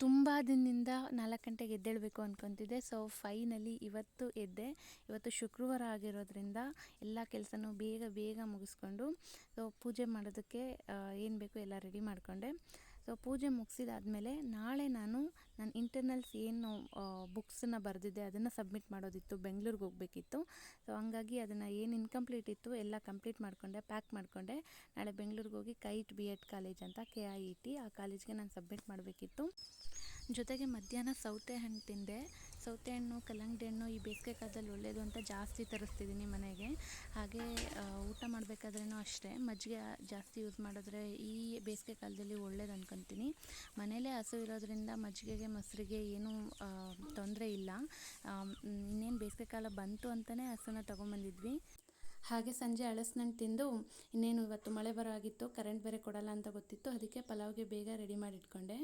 ತುಂಬ ದಿನದಿಂದ 4 ಗಂಟೆಗೆ ಎದ್ದೇಳಬೇಕು ಅಂದ್ಕೊತಿದ್ದೆ. ಸೊ ಫೈನಲಿ ಇವತ್ತು ಎದ್ದೆ. ಇವತ್ತು ಶುಕ್ರವಾರ ಆಗಿರೋದ್ರಿಂದ ಎಲ್ಲ ಕೆಲಸನೂ ಬೇಗ ಬೇಗ ಮುಗಿಸ್ಕೊಂಡು ಸೊ ಪೂಜೆ ಮಾಡೋದಕ್ಕೆ ಏನು ಬೇಕು ಎಲ್ಲ ರೆಡಿ ಮಾಡಿಕೊಂಡೆ. ಸೊ ಪೂಜೆ ಮುಗಿಸಿದಾದ್ಮೇಲೆ ನಾಳೆ ನಾನು ನನ್ನ ಇಂಟರ್ನಲ್ಸ್ ಏನು ಬುಕ್ಸನ್ನು ಬರೆದಿದ್ದೆ ಅದನ್ನು ಸಬ್ಮಿಟ್ ಮಾಡೋದಿತ್ತು, ಬೆಂಗಳೂರಿಗೆ ಹೋಗಬೇಕಿತ್ತು. ಸೊ ಹಂಗಾಗಿ ಅದನ್ನು ಏನು ಇನ್ಕಂಪ್ಲೀಟ್ ಇತ್ತು ಎಲ್ಲ ಕಂಪ್ಲೀಟ್ ಮಾಡಿಕೊಂಡೆ, ಪ್ಯಾಕ್ ಮಾಡಿಕೊಂಡೆ. ನಾಳೆ ಬೆಂಗಳೂರಿಗೆ ಹೋಗಿ ಕೈಟ್ BEd ಕಾಲೇಜ್ ಅಂತ KIET ಆ ಕಾಲೇಜ್ಗೆ ನಾನು ಸಬ್ಮಿಟ್ ಮಾಡಬೇಕಿತ್ತು. ಜೊತೆಗೆ ಮಧ್ಯಾಹ್ನ ಸೌತೆ ಹಣ್ಣು ತಿಂದೆ. ಸೌತೆ ಹಣ್ಣು, ಕಲ್ಲಂಗಡಿ ಹಣ್ಣು ಈ ಬೇಸಿಗೆ ಕಾಲದಲ್ಲಿ ಒಳ್ಳೆಯದು ಅಂತ ಜಾಸ್ತಿ ತರಿಸ್ತಿದ್ದೀನಿ ಮನೆಗೆ. ಹಾಗೆ ಊಟ ಮಾಡಬೇಕಾದ್ರೂ ಅಷ್ಟೇ ಮಜ್ಜಿಗೆ ಜಾಸ್ತಿ ಯೂಸ್ ಮಾಡಿದ್ರೆ ಈ ಬೇಸಿಗೆ ಕಾಲದಲ್ಲಿ ಒಳ್ಳೇದು ಅಂದ್ಕೊತೀನಿ. ಮನೇಲೇ ಹಸು ಇರೋದ್ರಿಂದ ಮಜ್ಜಿಗೆಗೆ ಮೊಸರಿಗೆ ಏನೂ ತೊಂದರೆ ಇಲ್ಲ. ಇನ್ನೇನು ಬೇಸಿಗೆ ಕಾಲ ಬಂತು ಅಂತಲೇ ಹಸುನ ತೊಗೊಂಬಂದಿದ್ವಿ. ಹಾಗೆ ಸಂಜೆ ಹಲಸಿನಣ್ಣು ತಿಂದು ಇನ್ನೇನು ಇವತ್ತು ಮಳೆ ಬರೋ ಆಗಿತ್ತು, ಕರೆಂಟ್ ಬೇರೆ ಕೊಡಲ್ಲ ಅಂತ ಗೊತ್ತಿತ್ತು, ಅದಕ್ಕೆ ಪಲಾವ್ಗೆ ಬೇಗ ರೆಡಿ ಮಾಡಿ ಇಟ್ಕೊಂಡೆ.